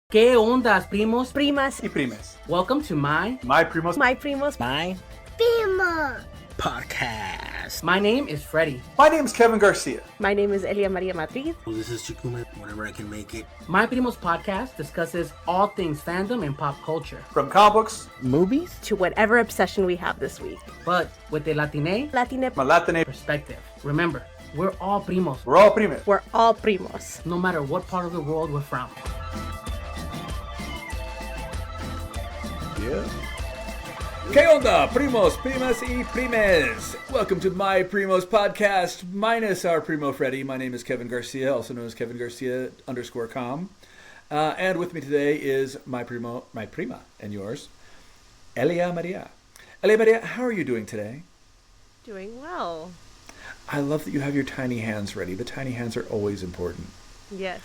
¿Qué ondas, primos? Primas. Y primes. Welcome to My Primos. My Primos. My Primo podcast. My name is Fredie. My name's Kevin Garcia. My name is Eliamaria Madrid. This is Chikume, whenever I can make it. My Primos podcast discusses all things fandom and pop culture. From comic books, Movies, To whatever obsession we have this week. But with a Latine Malatine. perspective. Remember, we're all primos, We're all primes. We're all primos. no matter what part of the world we're from. Yeah. ¿Qué onda, primos, primas, y primes? Welcome to My Primos podcast, minus our Primo Fredie. My name is Kevin Garcia, also known as Kevin Garcia _com. And with me today is my prima, and yours, Eliamaria. Eliamaria, how are you doing today? Doing well. I love that you have your tiny hands ready. The tiny hands are always important. Yes.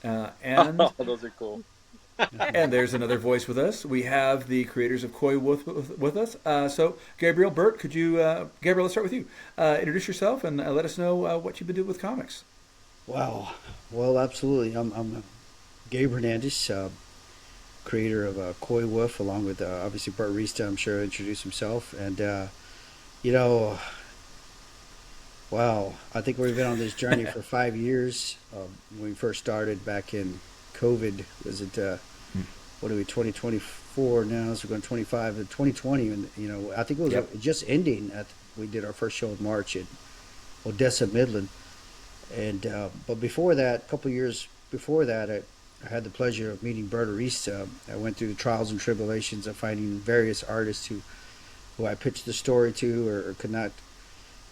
And those are cool. And there's another voice with us. We have the creators of Coywolf with us. So, Gabriel, Bert, could you, Gabriel, let's start with you. Introduce yourself and let us know what you've been doing with comics. Wow. Well, absolutely. I'm Gabe Hernandez, creator of Coywolf, along with obviously Bert Arista. I'm sure he'll introduce himself. And, wow, I think we've been on this journey for 5 years. When we first started back in COVID, was it, 2024 now, so we're going 25 and 2020, and I think it was just ending. We did our first show in March in Odessa, Midland, and but before that, a couple of years before that, I had the pleasure of meeting Bert Arista. I went through the trials and tribulations of finding various artists who I pitched the story to, or could not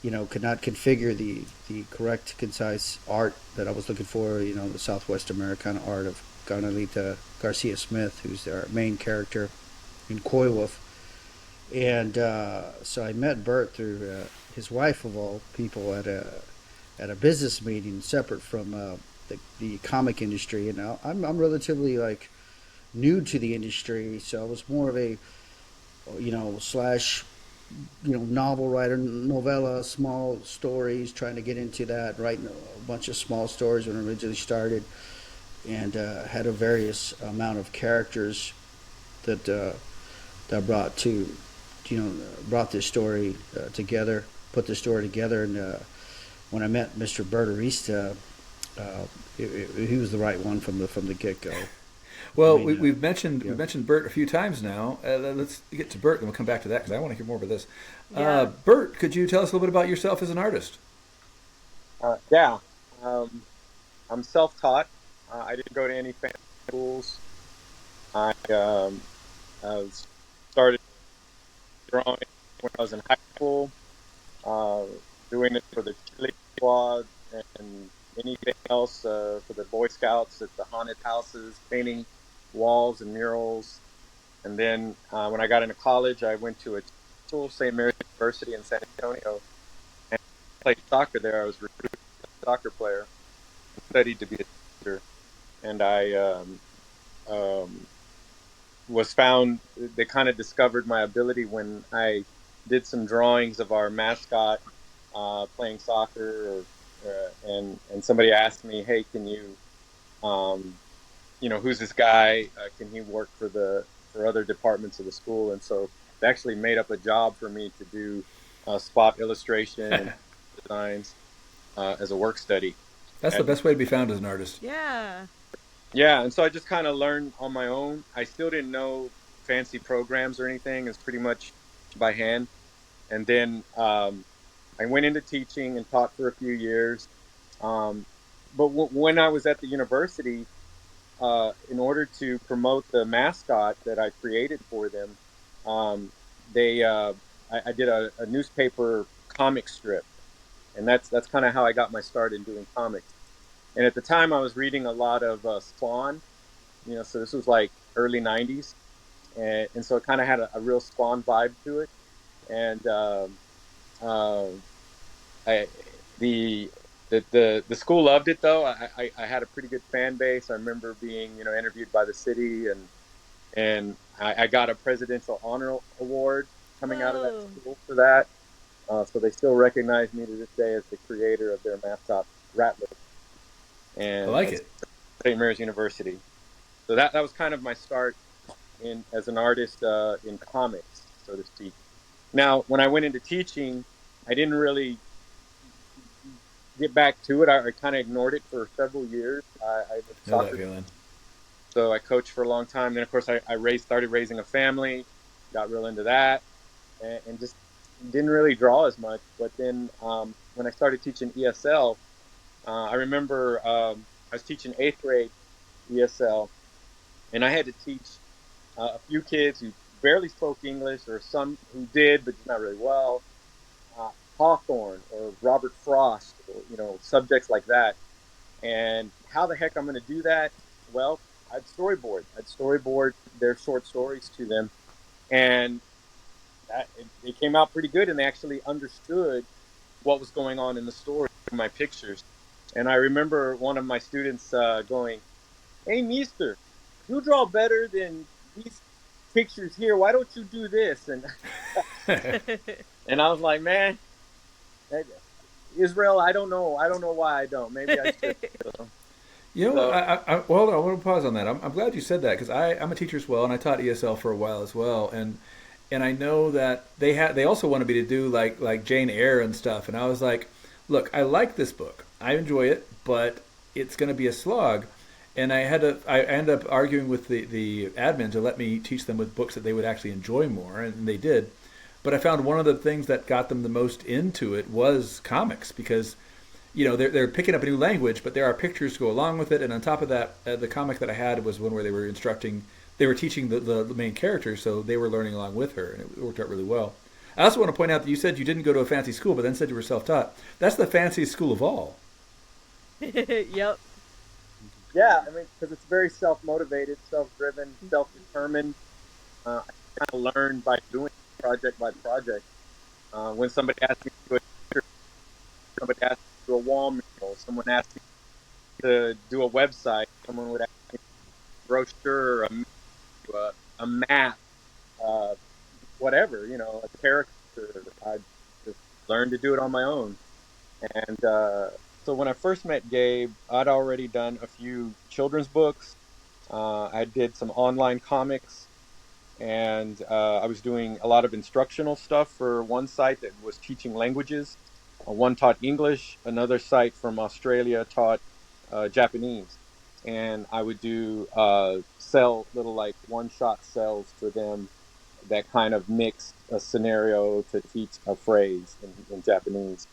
configure the correct, concise art that I was looking for, the Southwest Americana art of Canelita Garcia Smith, who's our main character in Coywolf. And so I met Bert through his wife, of all people, at a business meeting separate from the comic industry. And I'm relatively new to the industry, so I was more of a novel writer, novella, small stories, trying to get into that, writing a bunch of small stories when I originally started, and had a various amount of characters that brought this story together, put the story together. And when I met Mr. Bert Arista, he was the right one from the get-go. Well, we've mentioned Bert a few times now. Let's get to Bert, and we'll come back to that because I want to hear more about this. Yeah. Bert, could you tell us a little bit about yourself as an artist? I'm self-taught. I didn't go to any fancy schools. I started drawing when I was in high school, doing it for the cheerleading squad and anything else for the Boy Scouts at the haunted houses, painting walls and murals. And then when I got into college, I went to a school, St. Mary's University in San Antonio, and played soccer there. I was recruited as a soccer player, studied to be a teacher, and I was found. They kind of discovered my ability when I did some drawings of our mascot playing soccer, and somebody asked me, "Hey, can you, who's this guy? Can he work for other departments of the school?" And so they actually made up a job for me to do spot illustration and designs as a work study. That's the best way to be found as an artist. Yeah. Yeah, and so I just kind of learned on my own. I still didn't know fancy programs or anything. It's pretty much by hand. And then I went into teaching and taught for a few years. But when I was at the university, in order to promote the mascot that I created for them, I did a newspaper comic strip, and that's kind of how I got my start in doing comics. And at the time, I was reading a lot of Spawn, so this was like early '90s, and so it kind of had a real Spawn vibe to it. And the school loved it, though. I had a pretty good fan base. I remember being interviewed by the city, and I got a presidential honor award coming out of that school for that. So they still recognize me to this day as the creator of their mascot, Rattler. And I like it. St. Mary's University. So that was kind of my start as an artist in comics, so to speak. Now, when I went into teaching, I didn't really get back to it. I kind of ignored it for several years. I was Know that soccer, feeling. so I coached for a long time. Then, of course, I started raising a family, got real into that, and just didn't really draw as much. But then when I started teaching ESL, I remember I was teaching 8th grade ESL, and I had to teach a few kids who barely spoke English, or some who did, but not really well. Hawthorne or Robert Frost, or, subjects like that. And how the heck I'm going to do that? Well, I'd storyboard their short stories to them, and it came out pretty good, and they actually understood what was going on in the story in my pictures. And I remember one of my students going, "Hey, mister, you draw better than these pictures here. Why don't you do this?" And and I was like, "Man, Israel, I don't know why I don't. Maybe I should." You know, I want to pause on that. I'm glad you said that, because I'm a teacher as well, and I taught ESL for a while as well, and I know that they also wanted me to do like Jane Eyre and stuff, and I was like, look, I like this book, I enjoy it, but it's going to be a slog, and I ended up arguing with the admin to let me teach them with books that they would actually enjoy more, and they did. But I found one of the things that got them the most into it was comics, because they're picking up a new language, but there are pictures to go along with it. And on top of that, the comic that I had was one where they were teaching the main character, so they were learning along with her, and it worked out really well. I also want to point out that you said you didn't go to a fancy school, but then said you were self-taught. That's the fanciest school of all. Yep. Yeah, I mean, because it's very self-motivated, self-driven, self-determined. I kind of learned by doing project by project. When somebody asked me to do somebody asked me to do a wall mural, someone asked me to do a website, someone would ask me a brochure, a map, whatever, a character. I just learned to do it on my own. And so when I first met Gabe, I'd already done a few children's books. I did some online comics, and I was doing a lot of instructional stuff for one site that was teaching languages. One taught English, another site from Australia taught Japanese. And I would do sell little like one-shot sells for them that kind of mixed a scenario to teach a phrase in Japanese.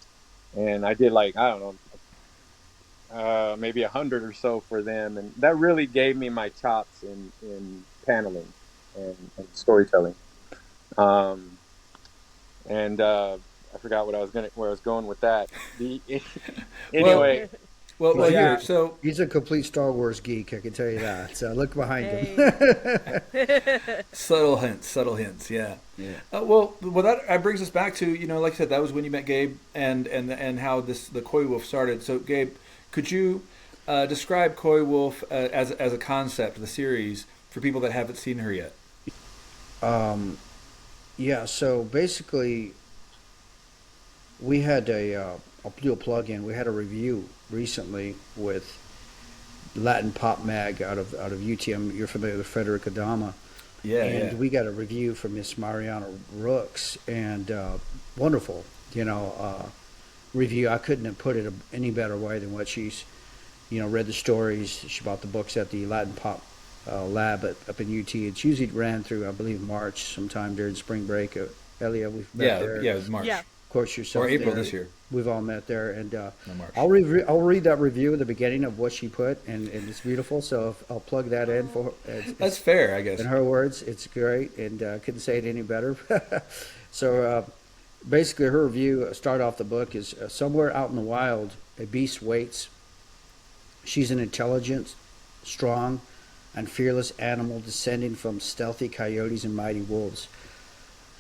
And I did like, I don't know, maybe 100 or so for them. And that really gave me my chops in paneling and storytelling. I forgot where I was going with that. Anyway. Well, yeah. So he's a complete Star Wars geek, I can tell you that. So look behind him. Subtle hints. Yeah. Well, that brings us back to, like I said, that was when you met Gabe, and how the Coywolf started. So Gabe, could you describe Coywolf as a concept, the series, for people that haven't seen her yet? Yeah. So basically, we had I'll do a plug-in. We had a review recently with Latin Pop Mag out of UTM. You're familiar with Frederick Adama. And we got a review from Miss Mariana Rooks, and wonderful, review. I couldn't have put it any better way than what she's, read the stories. She bought the books at the Latin Pop lab up in UT. It's usually ran through, I believe, March, sometime during spring break. Elia, we've met there. Yeah, it was March. Yeah. Of course, yourself. Or April there. This year. We've all met there, and March. I'll read that review at the beginning of what she put, and it's beautiful. So I'll plug that in for her. That's fair, I guess. In her words, it's great, and couldn't say it any better. So basically, her review started off the book is somewhere out in the wild, a beast waits. She's an intelligent, strong, and fearless animal descending from stealthy coyotes and mighty wolves.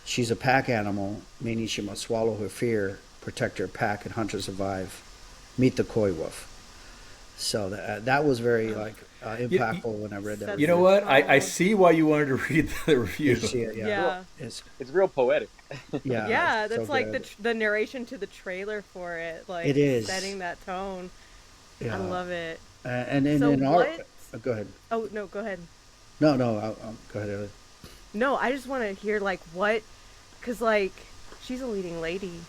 She's a pack animal, meaning she must swallow her fear, protect her pack, and hunt or survive. Meet the Coywolf. So that was very impactful when I read that. You know what? I see why you wanted to read the review. Yeah. It's real poetic. Yeah, that's so like the narration to the trailer for it. Like, it is setting that tone. Yeah. I love it. And so in what? Go ahead. Oh no, go ahead. No, go ahead, Ellie. No, I just want to hear like what, cause like she's a leading lady,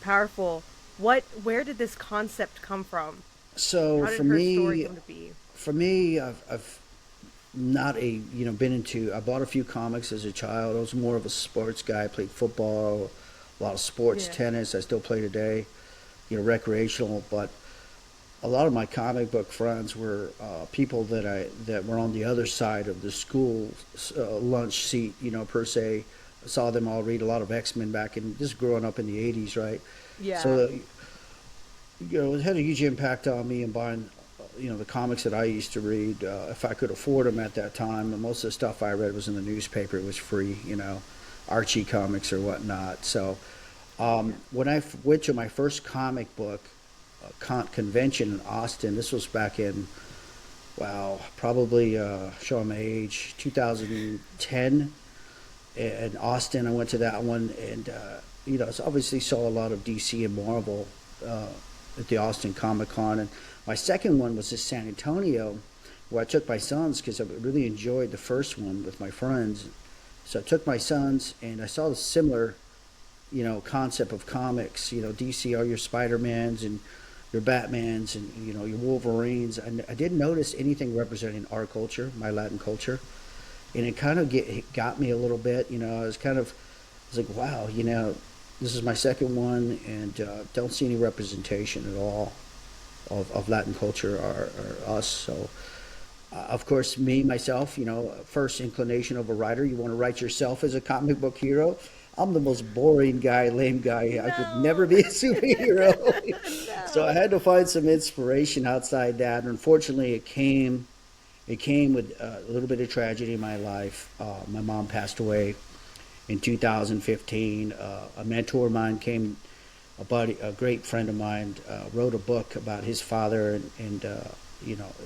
powerful. Where did this concept come from? So How did for her me, story come to be? I've not been into. I bought a few comics as a child. I was more of a sports guy. I played football, a lot of sports, Yeah. tennis. I still play today, recreational. But a lot of my comic book friends were people that were on the other side of the school lunch seat, per se. I saw them all read a lot of X-Men back in just growing up in the '80s, right? Yeah. So, it had a huge impact on me and buying, the comics that I used to read, if I could afford them at that time. And most of the stuff I read was in the newspaper. It was free, Archie comics or whatnot. So when I went to my first comic book convention in Austin, this was back in, probably showing my age, 2010. In Austin, I went to that one, and so obviously saw a lot of DC and Marvel at the Austin Comic Con. And my second one was in San Antonio, where I took my sons because I really enjoyed the first one with my friends. So I took my sons, and I saw the similar, concept of comics. DC are your Spider-Mans and your Batmans and your Wolverines. And I didn't notice anything representing our culture, my Latin culture. And it kind of got me a little bit, I was like, wow, this is my second one, and don't see any representation at all of Latin culture or us. So, of course, myself, first inclination of a writer, you want to write yourself as a comic book hero. I'm the most boring guy, lame guy. No. I could never be a superhero. No. So I had to find some inspiration outside that. And unfortunately, it came with a little bit of tragedy in my life. My mom passed away in 2015. A mentor of mine a great friend of mine, wrote a book about his father and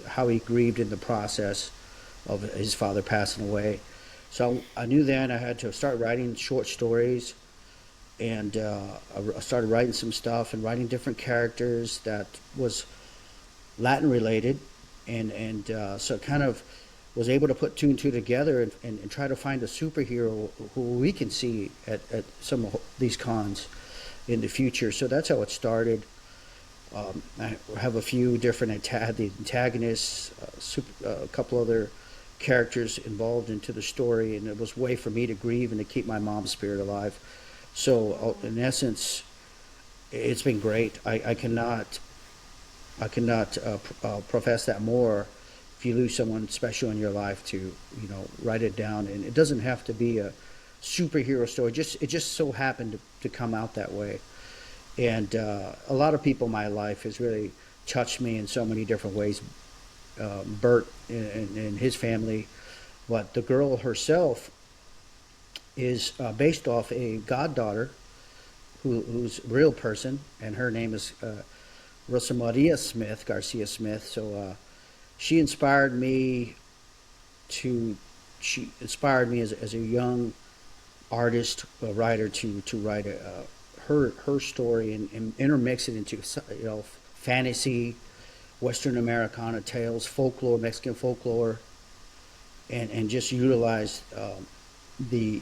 how he grieved in the process of his father passing away. So I knew then I had to start writing short stories, and I started writing some stuff and writing different characters that was Latin related. And so kind of was able to put two and two together and try to find a superhero who we can see at some of these cons in the future. So that's how it started. I have a few different the antagonists, a couple other characters involved into the story, and it was a way for me to grieve and to keep my mom's spirit alive. So in essence, it's been great. I cannot profess that more. If you lose someone special in your life, to write it down, and it doesn't have to be a superhero story. It just so happened to come out that way, and a lot of people in my life has really touched me in so many different ways. Bert and his family, but the girl herself is based off a goddaughter who's a real person, and her name is Eliamaria Garcia Smith. So she inspired me as a young artist, writer to write her story and intermix it into fantasy, Western Americana tales, folklore, Mexican folklore, and just utilize the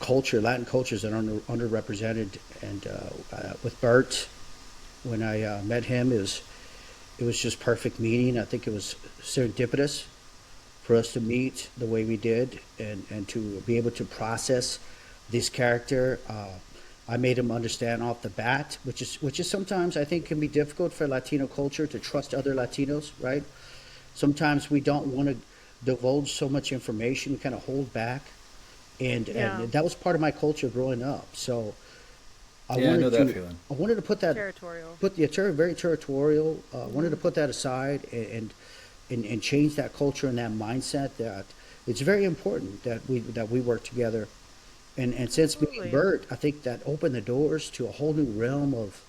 culture, Latin cultures that are underrepresented. And with Bert, when I met him, it was just perfect meeting. I think it was serendipitous for us to meet the way we did, and to be able to process this character. I made him understand off the bat, which is sometimes I think can be difficult for Latino culture to trust other Latinos, right? Sometimes we don't want to divulge so much information. We kind of hold back, and that was part of my culture growing up. So I know that feeling. I wanted to put that territorial. Very territorial. Wanted to put that aside and change that culture and that mindset. That it's very important that we work together. And since being Bert, I think that opened the doors to a whole new realm of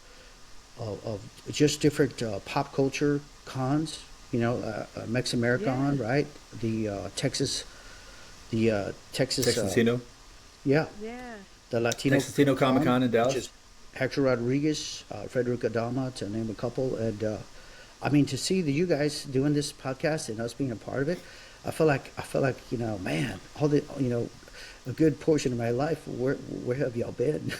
just different pop culture cons. Mex-American, right? The Texas Texasino. Yeah. The Latino Texasino Comic Con in Dallas. Hector Rodriguez, Frederick Adama, to name a couple. And I mean, to see you guys doing this podcast and us being a part of it, I feel like man, all the a good portion of my life. Where have y'all been?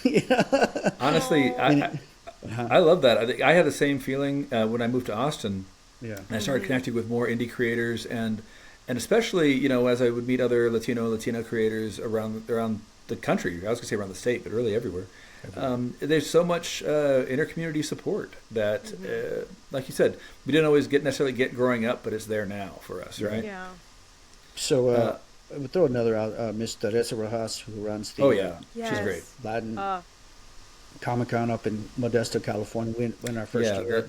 Honestly, I love that. I think I had the same feeling when I moved to Austin. Yeah. And I started connecting with more indie creators, and especially as I would meet other Latina creators around the country. I was going to say around the state, but really everywhere. There's so much inter-community support that, like you said, we didn't always necessarily get growing up, but it's there now for us, right? Yeah. So we'll throw another out, Miss Teresa Rojas, who runs the she's great. Latin Comic Con up in Modesto, California. We went our first year.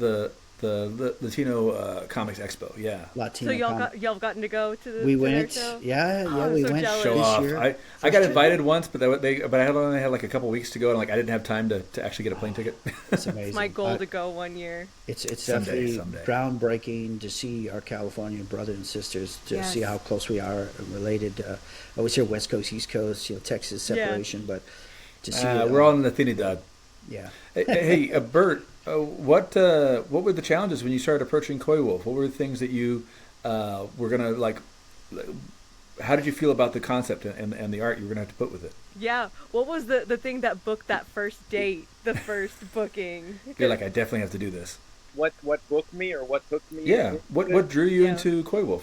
The Latino Comics Expo, So Latino. y'all gotten to go to the We to went. their show? Yeah, we so went. jealous. Show this off. year. I got invited once, but I only had like a couple weeks to go, and like I didn't have time to actually get a plane ticket. It's amazing. It's my goal to go one year. It's Someday. definitely groundbreaking to see our California brothers and sisters, to see how close we are related. I always hear West Coast, East Coast, Texas separation, but to see we're all in the Trinidad. Yeah. Hey, Bert, what were the challenges when you started approaching Coywolf? What were the things that you were gonna like? How did you feel about the concept and the art you were gonna have to put with it? Yeah. What was the thing that booked that first date, the first booking? You're like, I definitely have to do this. What booked me or what took me? Yeah. What drew you into Coywolf?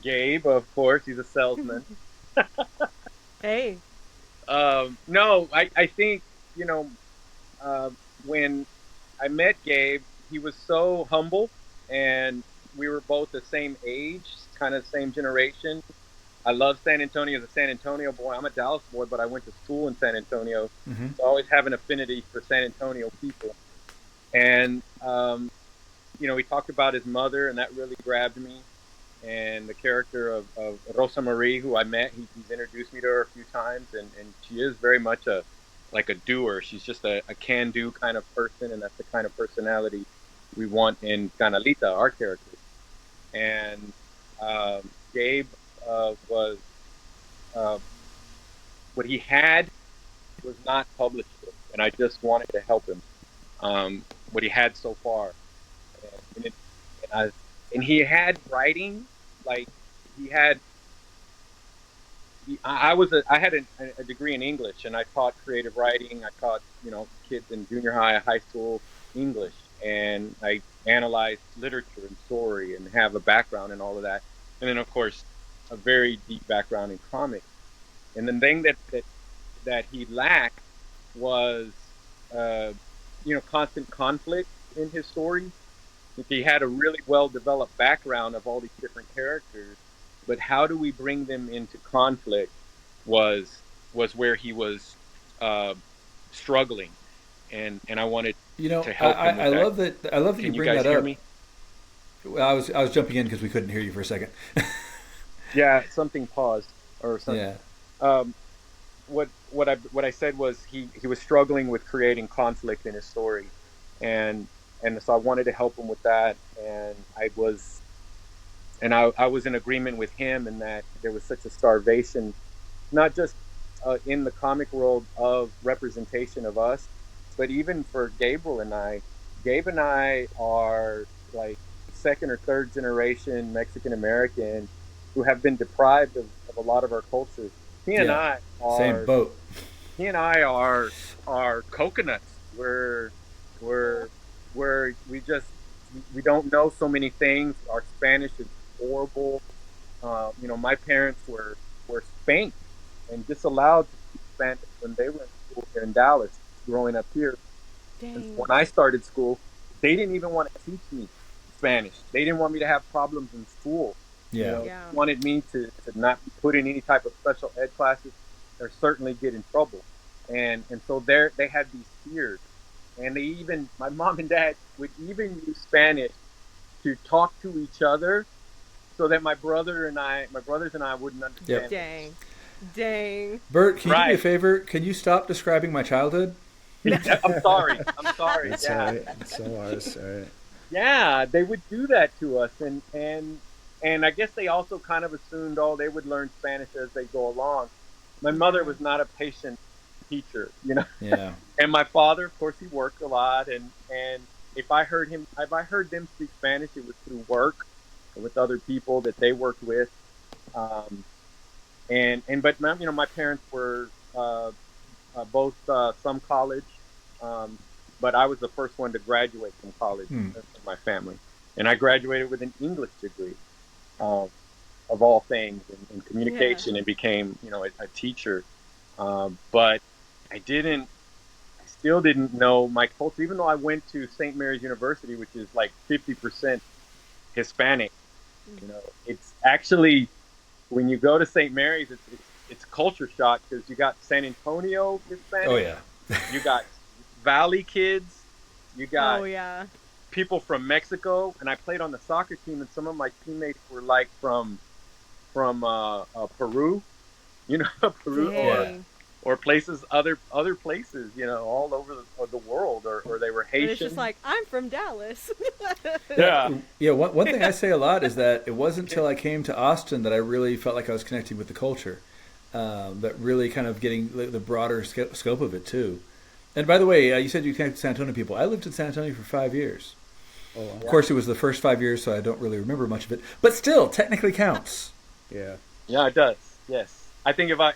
Gabe, of course, he's a salesman. Hey. No, I think, when I met Gabe, he was so humble, and we were both the same age, kind of same generation. I love San Antonio as a San Antonio boy. I'm a Dallas boy, but I went to school in San Antonio. So I always have an affinity for San Antonio people. And, he talked about his mother, and that really grabbed me. And the character of Rosa Marie, who I met, he's introduced me to her a few times, and she is very much a doer. She's just a can-do kind of person, and that's the kind of personality we want in Canelita, our character. And Gabe was what he had was not published, and I just wanted to help him. What he had so far, and he had writing, like he had. I had a degree in English, and I taught creative writing. I taught kids in junior high, high school English, and I analyzed literature and story, and have a background in all of that. And then, of course, a very deep background in comics. And the thing that he lacked was, constant conflict in his stories. He had a really well-developed background of all these different characters, but how do we bring them into conflict was where he was struggling, and I wanted to help him with that. I love that you bring that up. Me? Well, I was jumping in because we couldn't hear you for a second. Yeah, something paused or something. Yeah. What I said was he was struggling with creating conflict in his story, and so I wanted to help him with that, and I was in agreement with him in that there was such a starvation, not just in the comic world of representation of us, but even for Gabriel and I. Gabe and I are like second or third generation Mexican American who have been deprived of a lot of our cultures. He and I are same boat. He and I are coconuts. We don't know so many things. Our Spanish is horrible. My parents were spanked and disallowed to speak Spanish when they were in school here in Dallas, growing up here. And when I started school, they didn't even want to teach me Spanish. They didn't want me to have problems in school. Wanted me to not be put in any type of special ed classes or certainly get in trouble. And so they had these fears. And my mom and dad would even use Spanish to talk to each other so that my brothers and I wouldn't understand. Yep. Dang. Bert, can you do me a favor? Can you stop describing my childhood? I'm sorry. It's all right. It's all right. Yeah, they would do that to us, and I guess they also kind of assumed, they would learn Spanish as they go along. My mother was not a patient teacher, Yeah. And my father, of course, he worked a lot, and if I heard them speak Spanish, it was through work with other people that they worked with. But my parents were both some college, but I was the first one to graduate from college in my family, and I graduated with an English degree, of all things, in communication, and became a teacher. But I still didn't know my culture, even though I went to St. Mary's University, which is like 50% Hispanic. It's actually, when you go to St. Mary's, it's culture shock, because you got San Antonio Hispanic. Oh yeah. You got Valley kids. You got Oh, people from Mexico, and I played on the soccer team, and some of my teammates were like from Peru, Peru, Dang. or places, other places, all over the world, or they were Haitian. And it's just like, I'm from Dallas. Yeah. Yeah, one thing I say a lot is that it wasn't until I came to Austin that I really felt like I was connecting with the culture, that really kind of getting the broader scope of it too. And by the way, you said you connected to San Antonio people. I lived in San Antonio for 5 years. Oh, wow. Of course, it was the first 5 years, so I don't really remember much of it. But still, technically counts. Yeah. Yeah, it does. Yes. I think I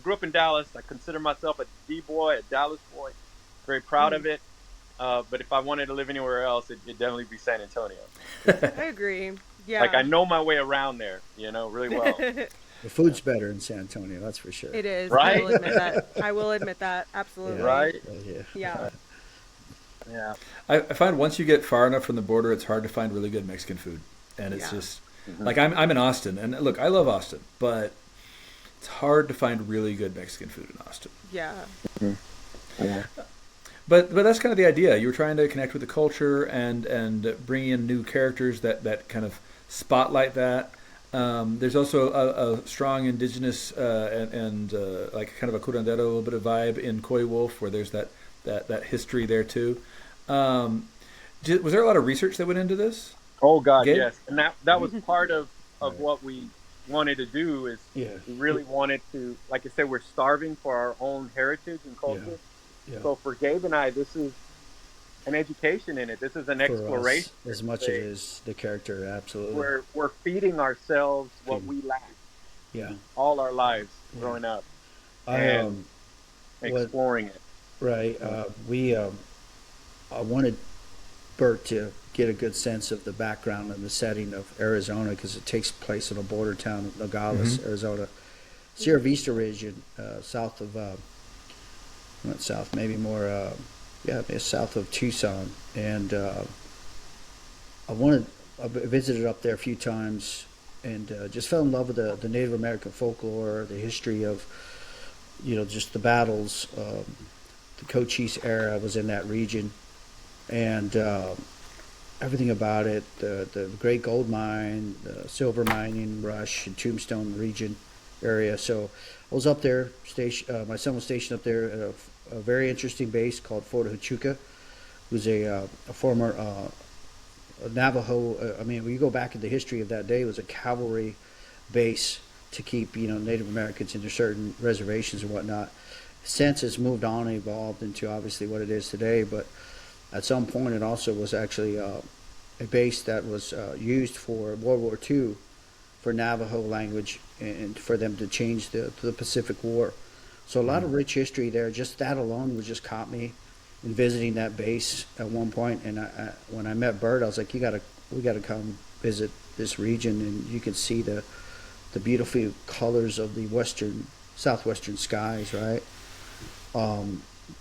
grew up in Dallas. I consider myself a D-boy, a Dallas boy. Very proud of it. But if I wanted to live anywhere else, it'd definitely be San Antonio. I agree. Yeah. Like, I know my way around there, really well. The food's better in San Antonio, that's for sure. It is. Right? I will admit that. Absolutely. Yeah. Right? Yeah. Yeah. I find once you get far enough from the border, it's hard to find really good Mexican food. And it's just, like, I'm in Austin. And look, I love Austin, but it's hard to find really good Mexican food in Austin. Yeah. Yeah. But that's kind of the idea. You were trying to connect with the culture and bring in new characters that kind of spotlight that. There's also a strong indigenous and like kind of a curandero, a little bit of vibe in Coywolf, where there's that history there too. Was there a lot of research that went into this? Oh God, Gabe? yes. And that was part of what we wanted to do, is we really wanted to, like I said, we're starving for our own heritage and culture. Yeah. So for Gabe and I, this is an education in it. This is an For exploration. us, as much as the character, absolutely. We're feeding ourselves what we lack. Yeah. All our lives growing up, and exploring it. Right. I wanted Bert to get a good sense of the background and the setting of Arizona, because it takes place in a border town of Nogales, Arizona. Sierra Vista region, south of, not south, maybe more, south of Tucson. And I visited up there a few times, and just fell in love with the Native American folklore, the history of, just the battles. The Cochise era was in that region, and everything about it, the great gold mine, the silver mining rush in Tombstone region area. So I was up there, my son was stationed up there at a very interesting base called Fort Huachuca, who's a former Navajo. When you go back in the history of that day, it was a cavalry base to keep Native Americans into certain reservations and whatnot. Since it's moved on and evolved into obviously what it is today, but at some point it also was actually a base that was used for World War II for Navajo language, and for them to change to the Pacific War. So a lot of rich history there. Just that alone was just caught me in visiting that base at one point. And when I met Bert, I was like, we gotta come visit this region, and you can see the beautiful colors of the southwestern skies, right?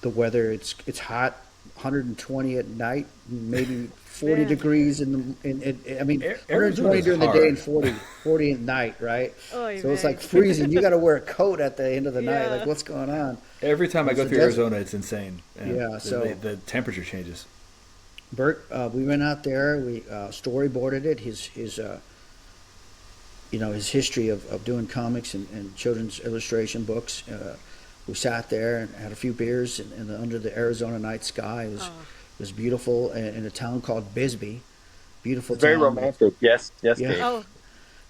The weather, it's hot, 120 at night, maybe 40 degrees in 120 during the day and 40 at night, right? Oy So it's vey. like freezing. You got to wear a coat at the end of the night. Yeah. Like, what's going on? Every time I go through Arizona, it's insane. And Yeah, so- the temperature changes. Bert, we went out there. We storyboarded it. His history of doing comics and children's illustration books. We sat there and had a few beers under the Arizona night sky. It was beautiful, in a town called Bisbee. Beautiful Very town. romantic. Yes, Yeah. Gabe. Oh,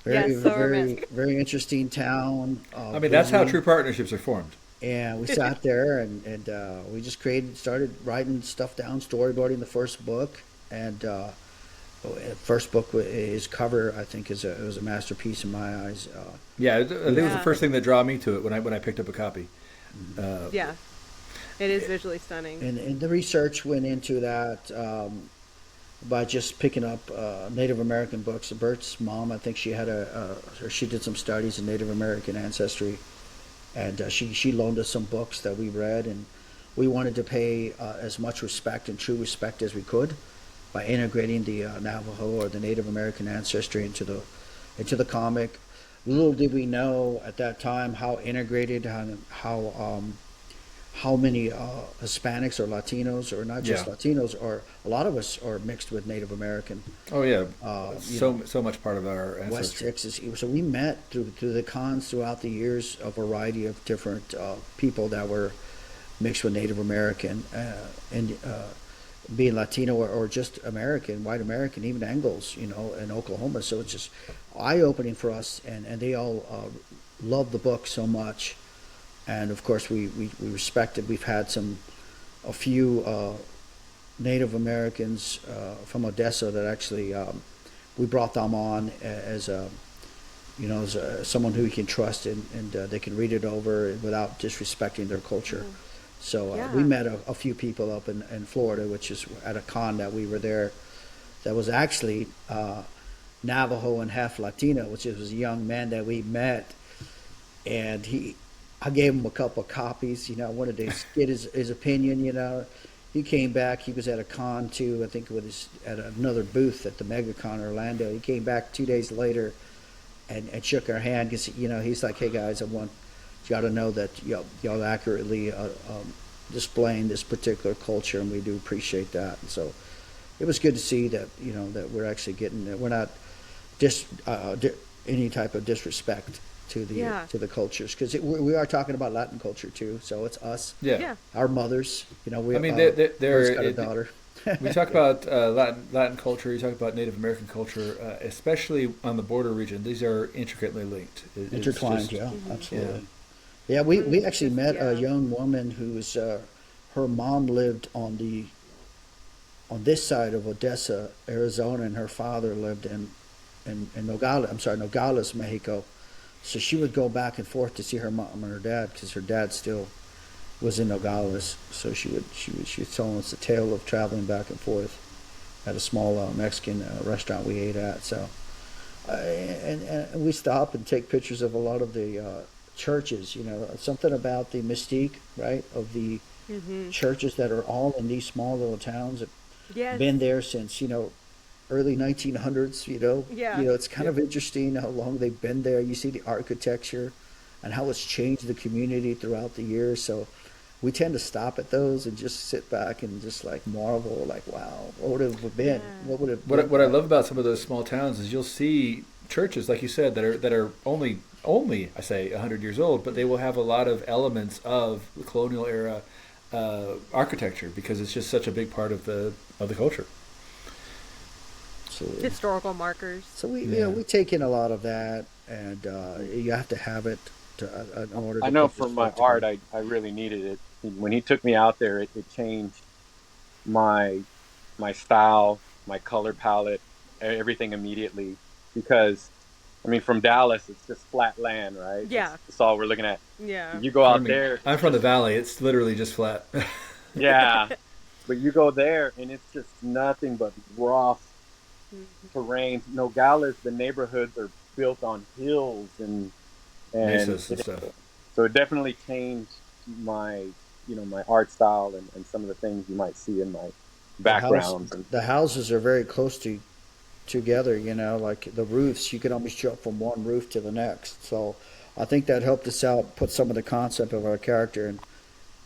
Very, Yes, so very, romantic. very interesting town. That's how busy. true partnerships are formed. And we sat there and we just started writing stuff down, storyboarding the first book. And first book, his cover, I think, it was a masterpiece in my eyes. Yeah, I think it was the first thing that drew me to it when I picked up a copy. Yeah, it is visually stunning. And the research went into that by just picking up Native American books. Bert's mom, I think she had she did some studies in Native American ancestry, and she loaned us some books that we read, and we wanted to pay as much respect and true respect as we could by integrating the Navajo or the Native American ancestry into the comic. Little did we know at that time how integrated and how many Hispanics or Latinos, or not just Latinos, or a lot of us are mixed with Native American. Oh yeah, so much part of our ancestry. West Texas. So we met through the cons throughout the years, a variety of different people that were mixed with Native American and being Latino or just American, white American, even Anglos, in Oklahoma. So it's just eye-opening for us, and they all love the book so much. And of course, we respect it. We've had a few Native Americans from Odessa that actually we brought them on as someone who we can trust, and they can read it over without disrespecting their culture. So we met a few people up in Florida, which is at a con that we were there, that was actually Navajo and half Latino, which was a young man that we met, and I gave him a couple of copies, I wanted to get his opinion, He came back, he was at a con too, I think at another booth at the MegaCon Orlando. He came back 2 days later and shook our hand, because, he's like, hey guys, I want y'all to know that y'all accurately displaying this particular culture, and we do appreciate that. And so it was good to see that, that we're actually getting, we're not any type of disrespect to the cultures, because we are talking about Latin culture too. So it's us, our mothers. Bert's got a daughter. We talk about Latin culture. You talk about Native American culture, especially on the border region. These are intricately linked, intertwined. Absolutely. Yeah, we actually met a young woman whose her mom lived on this side of Odessa, Arizona, and her father lived in Nogales, Mexico. So she would go back and forth to see her mom and her dad, because her dad still was in Nogales. So she was telling us the tale of traveling back and forth at a small Mexican restaurant we ate at. So and we stop and take pictures of a lot of the churches. Something about the mystique, right, of the churches that are all in these small little towns that been there since early 1900s. It's kind of interesting how long they've been there. You see the architecture and how it's changed the community throughout the years. So we tend to stop at those and just sit back and just like marvel, like, wow, what would have it been? What I love about some of those small towns is you'll see churches, like you said, that are only I say 100 years old, but they will have a lot of elements of the colonial era architecture, because it's just such a big part of the culture. Absolutely. Historical markers. So we take in a lot of that, and you have to have it in order to. I know for my art, I really needed it. When he took me out there, it changed my style, my color palette, everything immediately. Because, from Dallas, it's just flat land, right? Yeah. That's all we're looking at. Yeah. You go out there. I'm from the valley. It's literally just flat. Yeah. But you go there, and it's just nothing but rough terrain. Nogales, the neighborhoods are built on hills and mesas and stuff. So it definitely changed my art style and some of the things you might see in my backgrounds. The houses are very close together, like the roofs, you can almost jump from one roof to the next. So I think that helped us out, put some of the concept of our character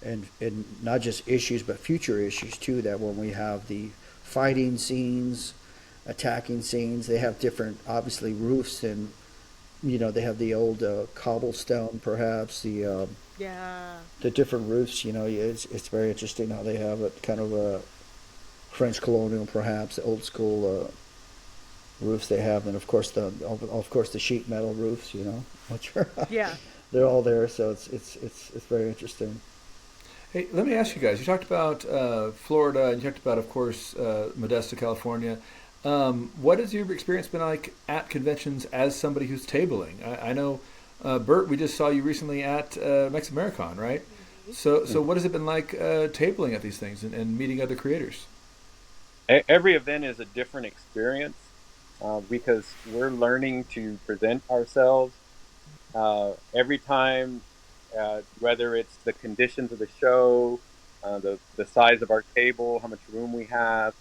and not just issues, but future issues too, that when we have the fighting scenes, attacking scenes, they have different, obviously, roofs, and they have the old cobblestone, perhaps the different roofs. It's very interesting how they have it, kind of a French colonial, perhaps, the old school roofs they have, and of course the sheet metal roofs, which are they're all there. So it's very interesting. Hey, let me ask you guys. You talked about Florida, and you talked about, of course, Modesto, California. What has your experience been like at conventions as somebody who's tabling? I know, Bert, we just saw you recently at Meximericon, right? So what has it been like tabling at these things and meeting other creators? Every event is a different experience because we're learning to present ourselves. Every time, whether it's the conditions of the show, the size of our table, how much room we have,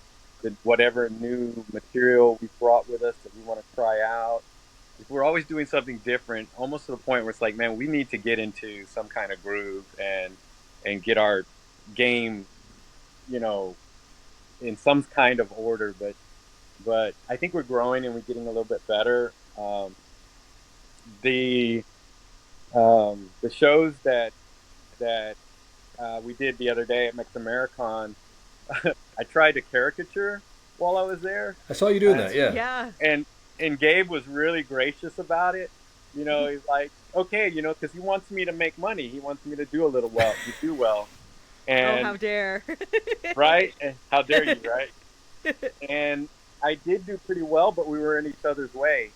whatever new material we brought with us that we want to try out. We're always doing something different, almost to the point where it's like, man, we need to get into some kind of groove and get our game, in some kind of order. But I think we're growing and we're getting a little bit better. The shows that we did the other day at Meximericon, I tried to caricature while I was there. I saw you doing that, yeah. Yeah. And Gabe was really gracious about it. He's like, okay, because he wants me to make money. He wants me to do do well. And, how dare. Right? And how dare you, right? And I did do pretty well, but we were in each other's way.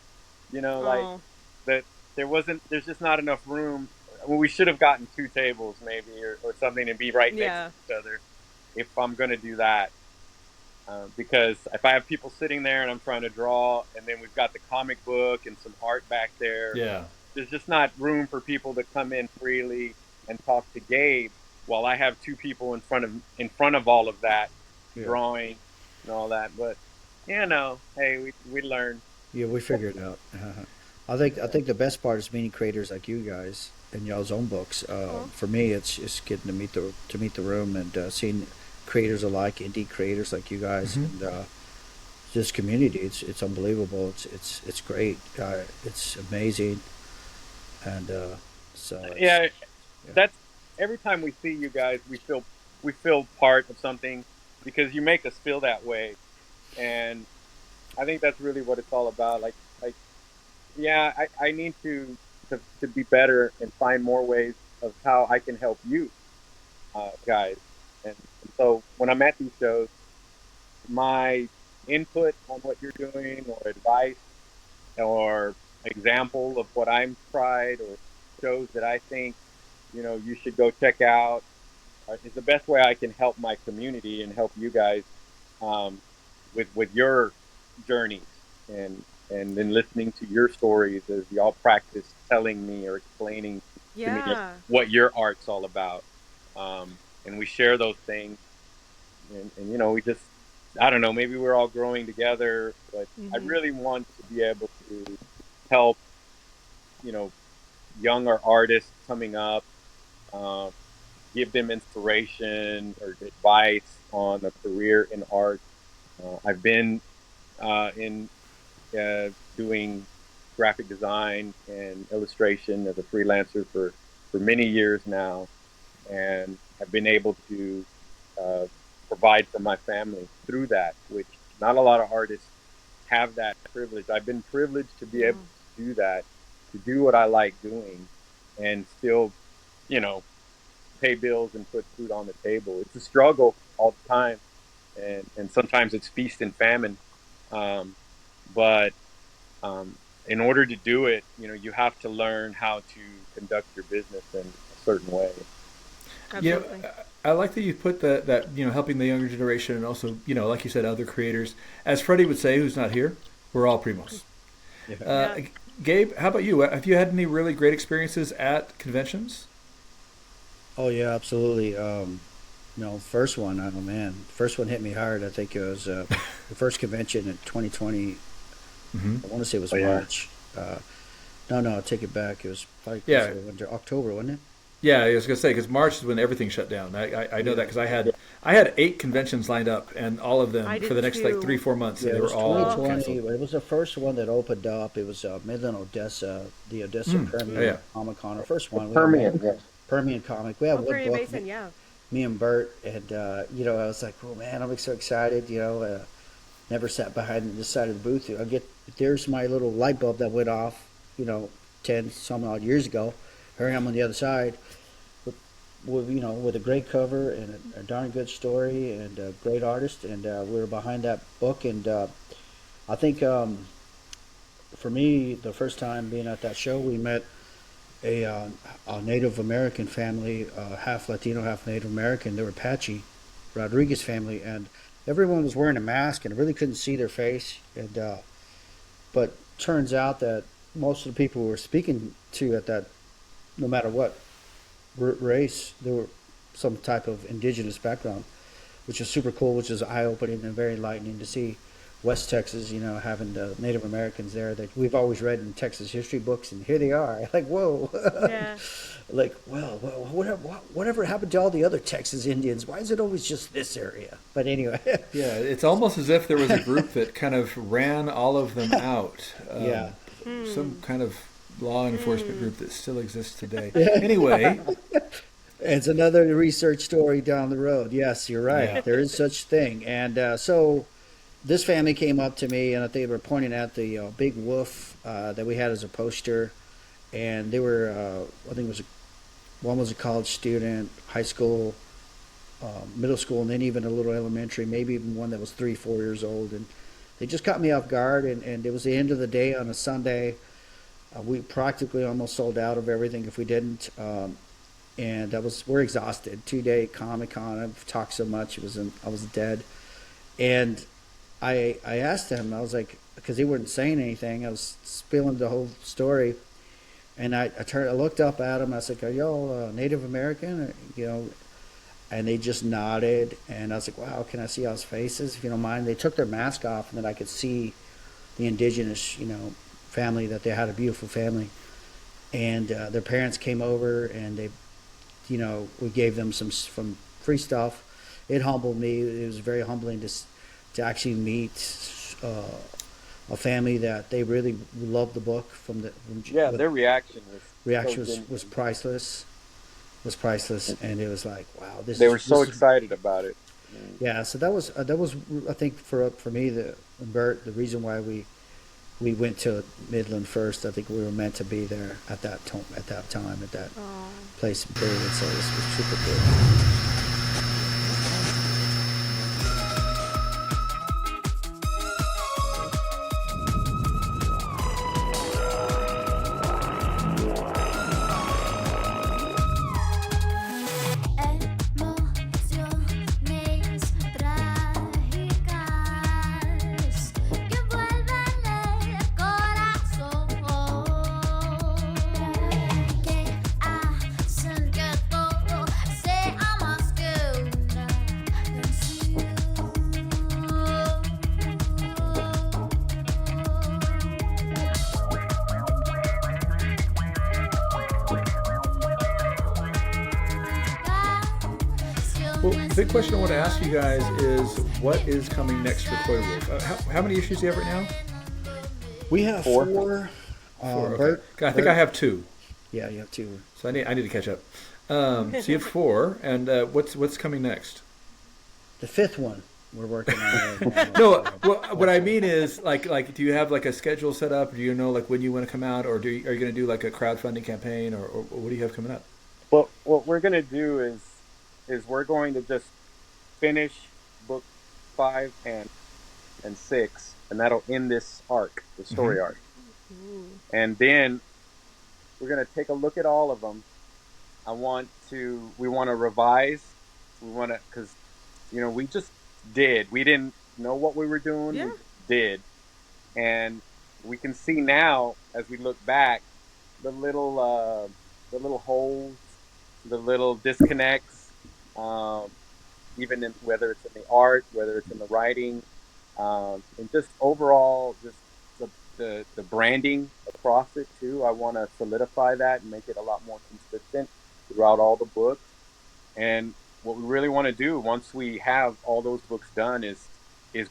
That there's just not enough room. Well, we should have gotten 2 tables maybe or something and be right next to each other if I'm going to do that. Because if I have people sitting there and I'm trying to draw, and then we've got the comic book and some art back there, there's just not room for people to come in freely and talk to Gabe while I have 2 people in front of all of that drawing and all that. But hey, we learn. Yeah, we figured it out. I think the best part is meeting creators like you guys and y'all's own books. For me, it's getting to meet the room and seeing creators alike, indie creators like you guys, and this community. It's unbelievable. It's great. It's amazing, and that's every time we see you guys, we feel part of something because you make us feel that way, and I think that's really what it's all about. I need to be better and find more ways of how I can help you guys. And so when I'm at these shows, my input on what you're doing or advice or example of what I'm tried or shows that I think, you should go check out is the best way I can help my community and help you guys with your journeys and then listening to your stories as y'all practice telling me or explaining to me what your art's all about. And we share those things, and we just, I don't know, maybe we're all growing together, but I really want to be able to help, younger artists coming up, give them inspiration or advice on a career in art. I've been doing graphic design and illustration as a freelancer for many years now, and I've been able to provide for my family through that, which not a lot of artists have that privilege. I've been privileged to be able to do that, to do what I like doing, and still, pay bills and put food on the table. It's a struggle all the time, and sometimes it's feast and famine. But in order to do it, you have to learn how to conduct your business in a certain way. Absolutely. Yeah, I like that you put that helping the younger generation and also like you said, other creators. As Freddie would say, who's not here, we're all primos. Gabe, how about you? Have you had any really great experiences at conventions? Oh yeah, absolutely. First one hit me hard. I think it was the first convention in 2020. I want to say it was March. No, I take it back. It was probably October, wasn't it? Yeah, I was gonna say because March is when everything shut down. I know that because I had 8 conventions lined up, and all of them for the next 3-4 months. Yeah, and they were all 2020. canceled. It was the first one that opened up. It was Midland, Odessa, the Odessa Permian Comic Con. Our first one. Permian Comic. We had one book. Basin, Me and Bert, and I was like, "Oh man, I'm so excited!" Never sat behind this side of the booth. There's my little light bulb that went off, 10 some odd years ago. here I am on the other side with a great cover and a darn good story and a great artist, and we were behind that book. And I think for me, the first time being at that show, we met a Native American family, half Latino, half Native American. They were Apache Rodriguez family, and everyone was wearing a mask, and I really couldn't see their face. And but turns out that most of the people we were speaking to at that, no matter what race, there were some type of indigenous background, which is super cool, which is eye-opening and very enlightening to see West Texas, having the Native Americans there that we've always read in Texas history books, and here they are. Like, whoa. Yeah. Like, well, whatever happened to all the other Texas Indians? Why is it always just this area? But anyway. Yeah, it's almost as if there was a group that kind of ran all of them out. Yeah. Some kind of law enforcement group that still exists today. Anyway. It's another research story down the road. Yes, you're right. Yeah. There is such thing. And so this family came up to me, and they were pointing at the big wolf that we had as a poster. And they were, I think one was a college student, high school, middle school, and then even a little elementary, maybe even one that was 3-4 years old. And they just caught me off guard, and it was the end of the day on a Sunday. We practically almost sold out of everything if we didn't. And we're exhausted. 2-day Comic-Con. I've talked so much. I was dead. And I asked them, I was like, because they weren't saying anything, I was spilling the whole story. And I looked up at them. I was like, "Are y'all Native American?" And they just nodded. And I was like, "Wow, can I see y'all's faces, if you don't mind?" They took their mask off, and then I could see the indigenous, family, that they had a beautiful family. And their parents came over, and they, we gave them some free stuff. It humbled me. It was very humbling to actually meet a family that they really loved the book their reaction was priceless. And it was like, wow, they were so excited about it. Yeah, so that was I think for me, Bert, the reason why we went to Midland first. I think we were meant to be there at that time, at that place and period. So it was super cool. Well, the big question I want to ask you guys is, what is coming next for Coywolf? How many issues do you have right now? We have four. Okay. Bert, I think I have 2. Yeah, you have 2. So I need to catch up. So you have 4, and what's coming next? The 5th one we're working on. Right now. No, what I mean is, like, do you have like a schedule set up? Do you know like when you want to come out, or are you going to do like a crowdfunding campaign, or what do you have coming up? Well, what we're going to do is we're going to just finish book 5 and 6, and that'll end this arc, the story arc. And then we're going to take a look at all of them. We want to revise. We want to, because, we just did. We didn't know what we were doing. Yeah. We did. And we can see now, as we look back, the little holes, the little disconnects, even whether it's in the art, whether it's in the writing, and just overall, just the branding across it too. I want to solidify that and make it a lot more consistent throughout all the books. And what we really want to do once we have all those books done is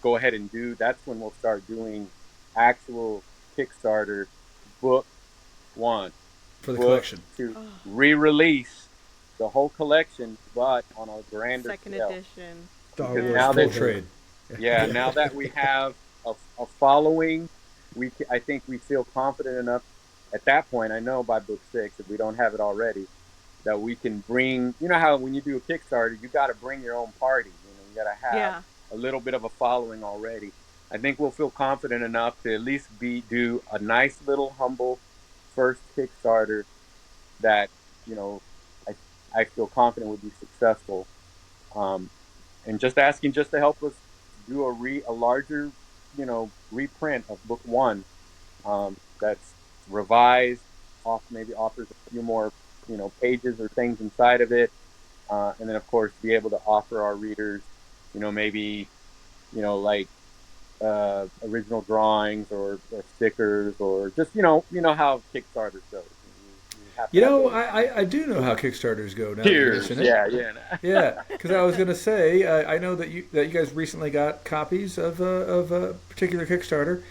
go ahead and that's when we'll start doing actual Kickstarter book 1 For the collection. To re-release the whole collection, but on a grander Second scale. edition. Because now that trade. now that we have a following, I think we feel confident enough at that point, I know by book 6, if we don't have it already, that we can bring, you know how when you do a Kickstarter, you got to bring your own party. You got to have a little bit of a following already. I think we'll feel confident enough to at least do a nice little humble first Kickstarter that, I feel confident would be successful. And just asking just to help us do a larger, reprint of book 1 that's revised, maybe offers a few more, pages or things inside of it. And then, of course, be able to offer our readers, maybe, like original drawings or stickers or just, how Kickstarter goes. I do know how Kickstarters go now. Cheers. Yeah, because I was going to say, I know that you guys recently got copies of a particular Kickstarter,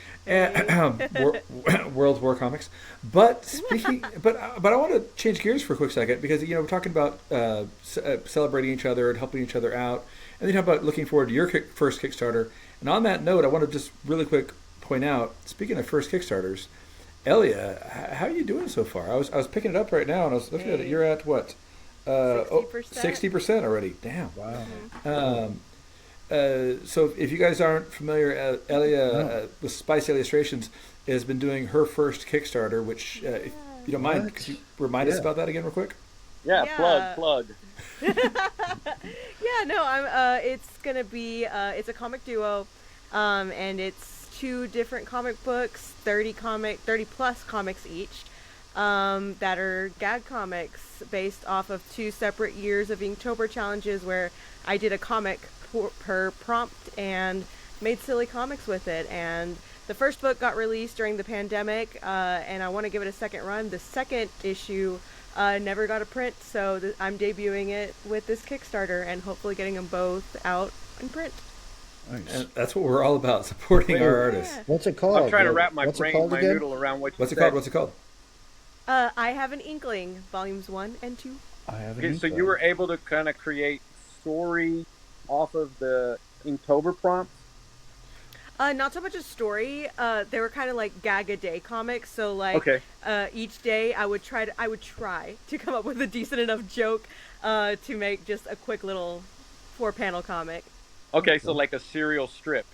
World War Comics. But but I want to change gears for a quick second because we're talking about celebrating each other and helping each other out, and then talk about looking forward to your first Kickstarter. And on that note, I want to just really quick point out, speaking of first Kickstarters, Elia, how are you doing so far? I was picking it up right now, and I was looking at it. You're at what? 60% already. Damn. Wow. So if you guys aren't familiar, Elia with Spice Illustrations has been doing her first Kickstarter, which, if you don't mind, could you remind us about that again real quick? Plug. It's gonna be it's a comic duo, and it's 2 different comic books, 30 plus comics each, that are gag comics based off of 2 separate years of Inktober challenges where I did a comic per prompt and made silly comics with it. And the first book got released during the pandemic, and I want to give it a second run. The second issue never got a print, so I'm debuting it with this Kickstarter and hopefully getting them both out in print. Nice. And that's what we're all about, supporting our artists. What's it called? I'm trying to wrap my noodle around what you said. What's it called? I have an Inkling, volumes 1 and 2. I have Okay, so you were able to kind of create story off of the Inktober prompts? Not so much a story. They were kind of like gag-a-day comics. So like, each day I would try to come up with a decent enough joke to make just a quick little 4-panel comic. Okay, so like a serial strip.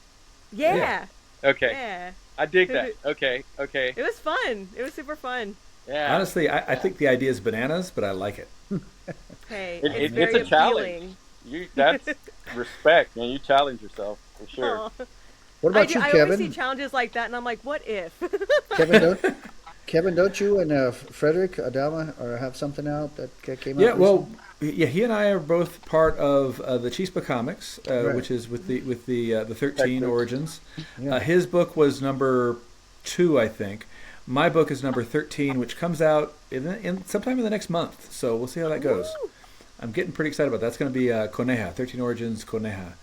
Yeah. Okay. Yeah. I dig that. Okay. It was fun. It was super fun. Yeah. Honestly, I think the idea is bananas, but I like it. Hey, it's very a challenge. That's respect, man. You challenge yourself for sure. Aww. What about you, I Kevin? always see challenges like that, and I'm like, what if? Kevin, don't you and Frederick Adama have something out that came out? He and I are both part of the Chispa Comics, which is with the 13 Origins. Yeah. His book was number 2, I think. My book is number 13, which comes out in sometime in the next month. So we'll see how that goes. Woo! I'm getting pretty excited about that. That's going to be Coneja, 13 Origins Coneja,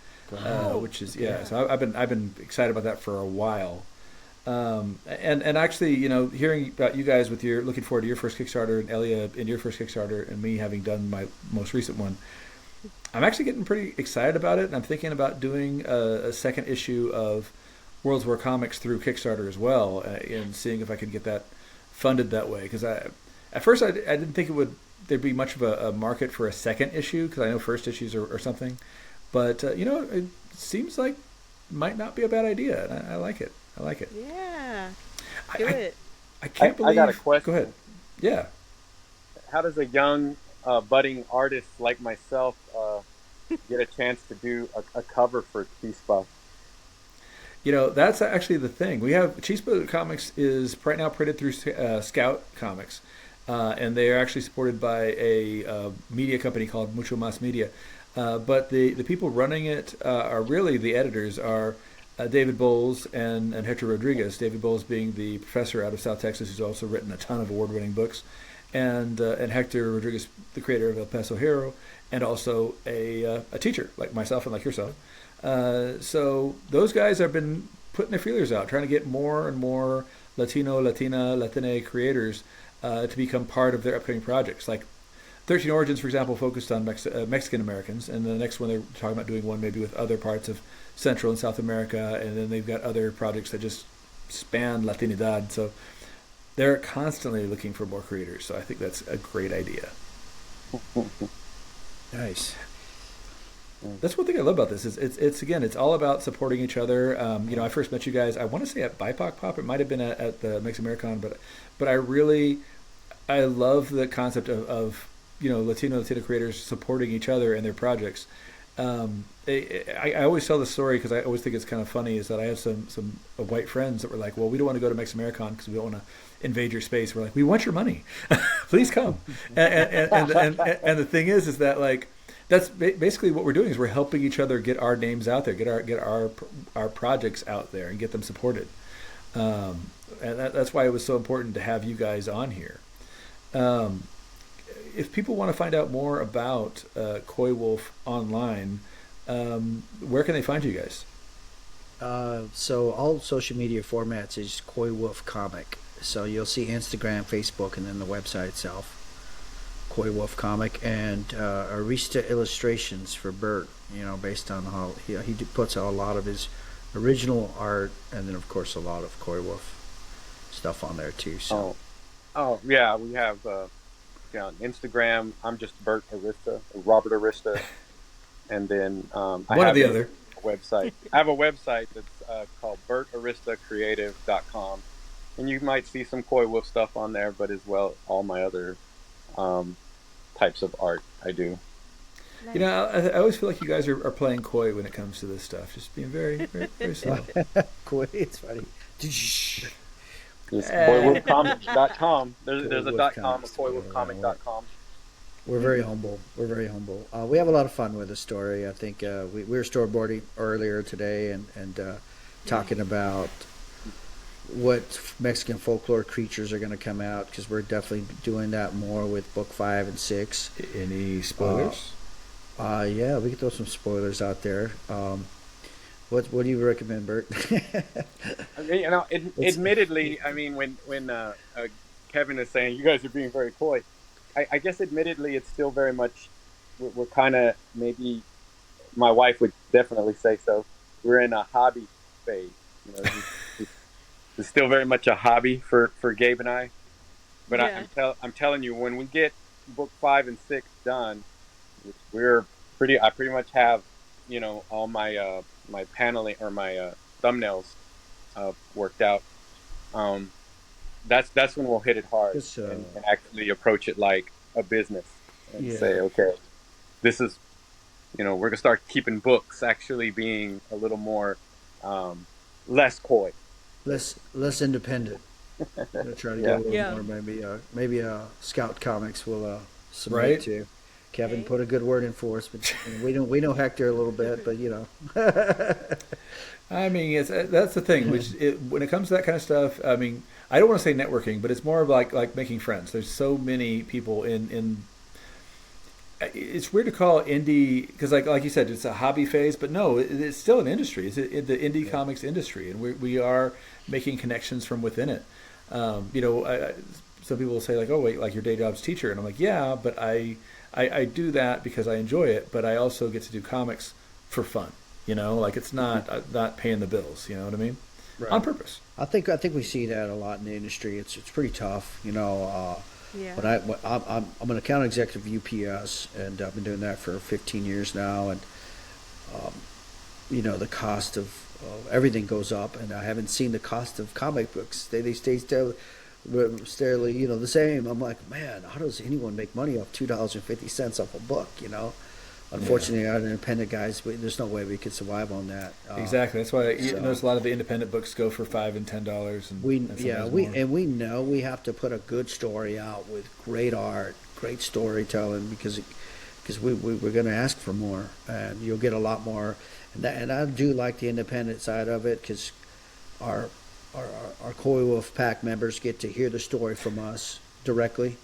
which is So I've been excited about that for a while. And actually, hearing about you guys with your looking forward to your first Kickstarter, and Elia in your first Kickstarter, and me having done my most recent one, I'm actually getting pretty excited about it. And I'm thinking about doing a second issue of World War Comics through Kickstarter as well, and seeing if I could get that funded that way. Because at first I didn't think there'd be much of a market for a second issue, because I know first issues or something. But it seems like might not be a bad idea, and I like it. Yeah. Do it. I can't believe. I got a question. Go ahead. Yeah. How does a young budding artist like myself get a chance to do a cover for Chispa? That's actually the thing. We have Chispa Comics is right now printed through Scout Comics, and they are actually supported by a media company called Mucho Mas Media. But the people running it are really the editors are David Bowles and Hector Rodriguez. David Bowles being the professor out of South Texas who's also written a ton of award-winning books, and Hector Rodriguez, the creator of El Paso Hero, and also a teacher like myself and like yourself. So those guys have been putting their feelers out, trying to get more and more Latina creators to become part of their upcoming projects. Like 13 Origins, for example, focused on Mexican Americans, and the next one they're talking about doing one maybe with other parts of Central and South America, and then they've got other projects that just span Latinidad. So they're constantly looking for more creators. So I think that's a great idea. Nice. That's one thing I love about this. Is it's all about supporting each other. I first met you guys, I want to say at BIPOC Pop. It might have been at the Mix Americon, but I love the concept of Latino creators supporting each other and their projects. I always tell the story because I always think it's kind of funny. Is that I have some white friends that were like, well, we don't want to go to Mix Americon because we don't want to invade your space. We're like, we want your money, please come. And the thing is that like. That's basically what we're doing is we're helping each other get our names out there, get our projects out there, and get them supported. And that's why it was so important to have you guys on here. If people want to find out more about Coywolf online, where can they find you guys? So all social media formats is Coywolf Comic. So you'll see Instagram, Facebook, and then the website itself. Coywolf Comic, and Arista illustrations for Bert, based on how he puts out a lot of his original art, and then of course a lot of Coywolf stuff on there too. So yeah, we have on Instagram I'm just Bert Arista, Robert Arista, and then I have a website. I have a website that's called bertaristacreative.com, and you might see some Coywolf stuff on there, but as well all my other types of art I do. Nice. I always feel like you guys are playing coy when it comes to this stuff. Just being very, very, very slow. Coy, it's funny. It's coywolfcomics.com. There's a .com, coywolfcomic.com. We're very humble. We have a lot of fun with the story. I think we were storyboarding earlier today and talking about what Mexican folklore creatures are going to come out, because we're definitely doing that more with book 5 and 6. Any spoilers? Yeah, we can throw some spoilers out there. What do you recommend, Bert? Admittedly, I mean, when Kevin is saying you guys are being very coy, I guess admittedly it's still very much we're kind of, maybe my wife would definitely say so, we're in a hobby phase. It's still very much a hobby for Gabe and I, but yeah. I'm telling you, when we get book 5 and 6 done, I pretty much have all my my paneling or my thumbnails worked out. That's when we'll hit it hard and actually approach it like a business and say, okay, this is we're gonna start keeping books actually being a little more less coy. Less independent. I'm gonna try to get a little more. Maybe Scout Comics will submit to Kevin. Put a good word in for us, but we know Hector a little bit, but I mean, that's the thing. When it comes to that kind of stuff, I mean, I don't want to say networking, but it's more of like making friends. There's so many people in. It's weird to call indie because, like you said, it's a hobby phase, but no, it's still an industry. It's the indie comics industry, and we are making connections from within it. Some people will say like, "Oh, wait, like your day job's teacher," and I'm like, "Yeah, but I do that because I enjoy it, but I also get to do comics for fun. Like it's not paying the bills. You know what I mean? Right. On purpose." I think we see that a lot in the industry. It's pretty tough. Yeah. But I'm an account executive UPS, and I've been doing that for 15 years now. And the cost of everything goes up, and I haven't seen the cost of comic books. They stay still, the same. I'm like, man, how does anyone make money off $2.50 off a book? Unfortunately, our independent guys, there's no way we could survive on that. Exactly. That's why you notice a lot of the independent books go for $5 and $10. And we know we have to put a good story out with great art, great storytelling, because we're going to ask for more, and you'll get a lot more. And I do like the independent side of it, because our Coywolf Pack members get to hear the story from us directly.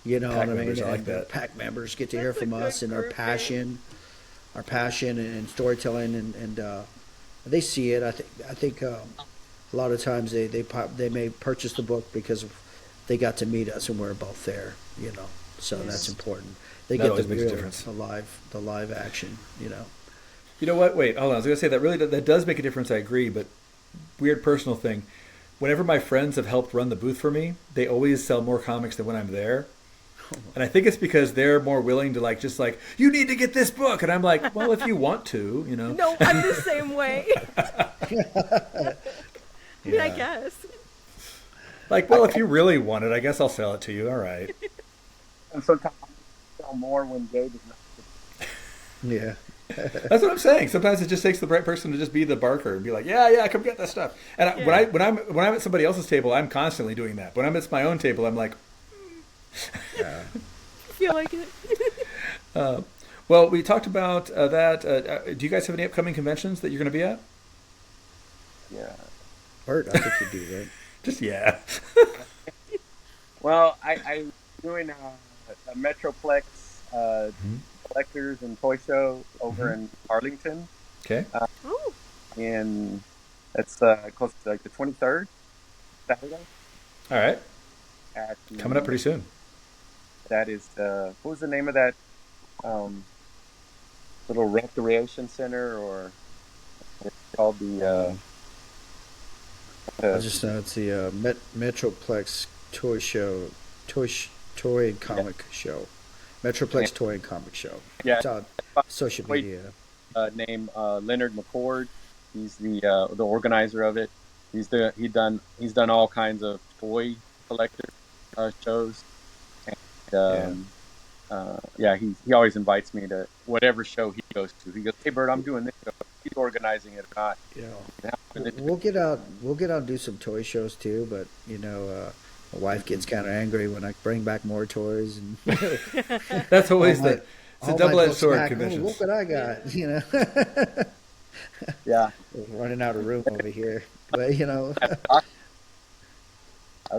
You know what I mean? I like that. Pack members get to hear from us and our passion and storytelling, and they see it. I think a lot of times they may purchase the book because they got to meet us and we're both there. So that's important. They get the live action. You know what? Wait, hold on. I was gonna say that really that does make a difference. I agree, but weird personal thing. whenever my friends have helped run the booth for me, they always sell more comics than when I'm there. And I think it's because they're more willing to just you need to get this book, and I'm like, well, if you want to, No, I'm the same way. I guess. Well, if you really want it, I guess I'll sell it to you. All right. And sometimes I sell more when Gabe is not. Yeah. That's what I'm saying. Sometimes it just takes the right person to just be the barker and be like, yeah, come get that stuff. And when I'm at somebody else's table, I'm constantly doing that. When I'm at my own table, I'm like, I feel like it. well, we talked about that. Do you guys have any upcoming conventions that you're going to be at? Yeah. Bert, I think you do, right? Just yeah. Well, I'm doing a Metroplex collectors and toy show over in Arlington. Okay. And that's close to the 23rd, Saturday. All right. Coming up pretty soon. That is what was the name of that little recreation center, or it's called the I just know it's the Metroplex toy show, toy and comic show. Metroplex toy and comic show. Yeah. It's on social media. Named Leonard McCord. He's the organizer of it. He's done all kinds of toy collector shows. And he always invites me to whatever show he goes to. He goes, "Hey Bert, I'm doing this show. He's organizing it or not." Yeah. We'll get out and do some toy shows too, but my wife gets kind of angry when I bring back more toys, and that's always it's a double-edged sword. Oh, Conventions. look what I got, Yeah. Running out of room over here, but I'll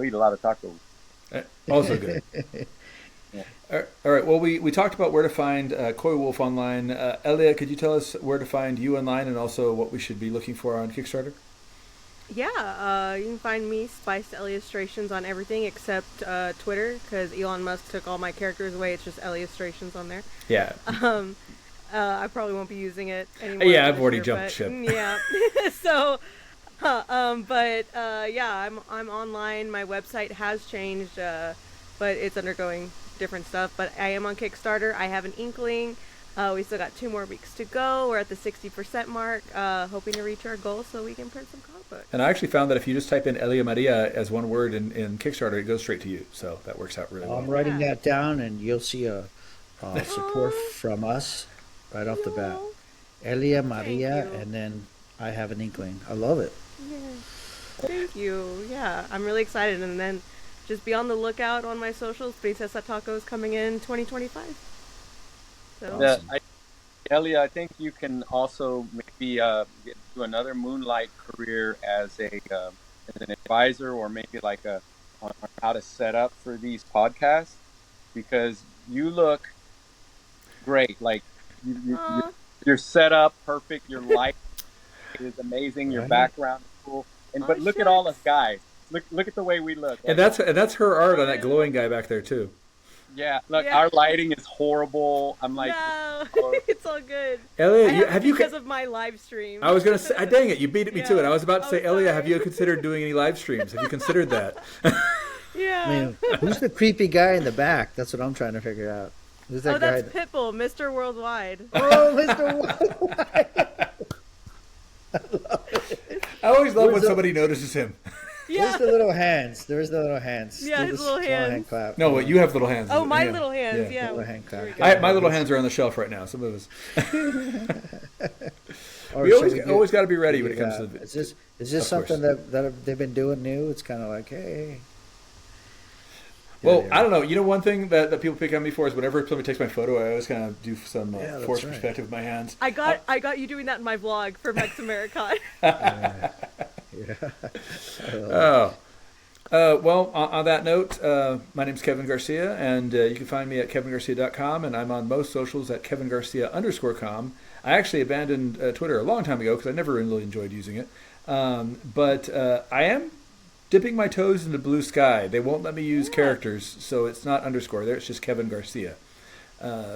eat a lot of tacos. Also good. Yeah. All right. Well, we talked about where to find Coywolf online. Elia, could you tell us where to find you online, and also what we should be looking for on Kickstarter? Yeah, you can find me, Spiced Illustrations, on everything except Twitter, because Elon Musk took all my characters away. It's just Illustrations on there. Yeah. I probably won't be using it anymore. Yeah, I've already jumped ship. Yeah. So, I'm online. My website has changed, but it's undergoing different stuff. But I am on Kickstarter. I have an Inkling. We still got 2 more weeks to go. We're at the 60% mark, hoping to reach our goal so we can print some comic books. And I actually found that if you just type in Eliamaria as one word in Kickstarter, it goes straight to you. So that works out really well. I'm writing that down, and you'll see a support from us right off the bat. Eliamaria, and then I have an Inkling. I love it. Yeah. Thank you. Yeah, I'm really excited. And then just be on the lookout on my socials. Princesa Tacos coming in 2025. So. Awesome. Elia, I think you can also maybe do another moonlight career as an advisor, or maybe on how to set up for these podcasts, because you look great. You're set up perfect. Your light is amazing. Your background is cool. But look at all us guys. Look at the way we look. And that's her art on that glowing guy back there too. Yeah, look, our lighting is horrible. I'm like, no, it's all good. Elia, because of my live stream. I was gonna say, dang it, you beat me to it. I was about to say, Elia, have you considered doing any live streams? Have you considered that? Yeah. I mean, who's the creepy guy in the back? That's what I'm trying to figure out. Who's that guy? That's Pitbull, Mr. Worldwide. Oh, Mr. Worldwide. I always love when somebody notices him. Yeah. There's the little hands. There's the little hands. Yeah, his little hands. Hand clap. No, you have little hands. Oh, my little hands. Yeah. Little hand clap. My little hands are on the shelf right now. Some of us. Or we should always got to be ready when it comes to. Is this something that they've been doing new? It's kind of like, hey. Well, I don't know. One thing that people pick on me for is whenever somebody takes my photo, I always kind of do some forced perspective with my hands. I got you doing that in my vlog for Mex Americon. Well, on that note, my name's Kevin Garcia, and you can find me at kevingarcia.com, and I'm on most socials at kevingarcia_com. I actually abandoned Twitter a long time ago because I never really enjoyed using it. But I am dipping my toes into blue sky. They won't let me use characters, so it's not underscore there. It's just Kevin Garcia.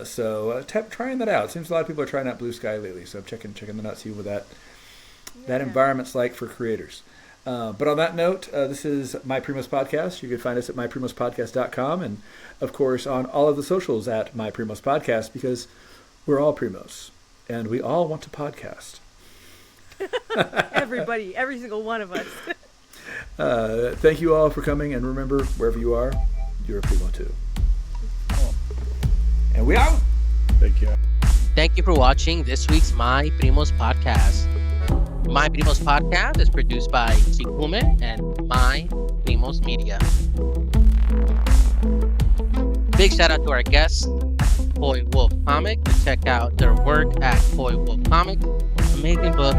So trying that out. Seems a lot of people are trying out blue sky lately, so I'm checking that out, see what that environment's like for creators. But on that note, this is My Primos Podcast. You can find us at myprimospodcast.com and, of course, on all of the socials at My Primos Podcast, because we're all primos and we all want to podcast. Everybody, every single one of us. Thank you all for coming, and remember, wherever you are, you're a primo too. And we out. Thank you. Thank you for watching this week's My Primos Podcast. My Primos Podcast is produced by Sikume and My Primos Media. Big shout out to our guests, Coywolf Comic. Check out their work at Coywolf Comic. Amazing book,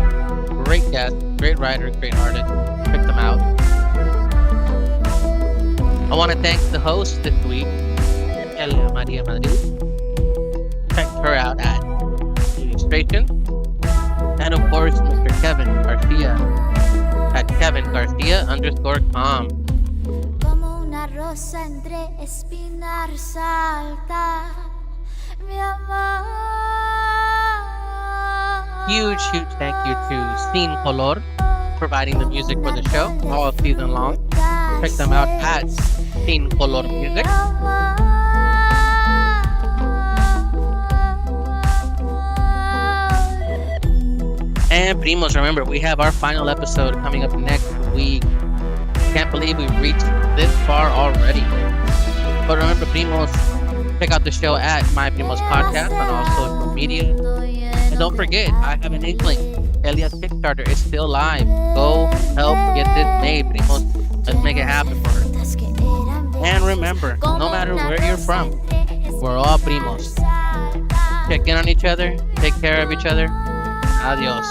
great guest, great writer, great artist. Check them out. I want to thank the host this week, Eliamaria. Check her out at Illustration. And of course, Mr. Kevin Garcia at KevinGarcia_com. Como una rosa entre espinar salta, mi amor. Huge thank you to Sin Color, providing the music for the show all season long. Check them out at Sin Color Music. And Primos, remember, we have our final episode coming up next week. Can't believe we've reached this far already. But remember, Primos, check out the show at My Primos Podcast on all social media. And don't forget, I have an Inkling. Elia's Kickstarter is still live. Go help get this made, Primos. Let's make it happen for her. And remember, no matter where you're from, we're all Primos. Check in on each other. Take care of each other. Adios.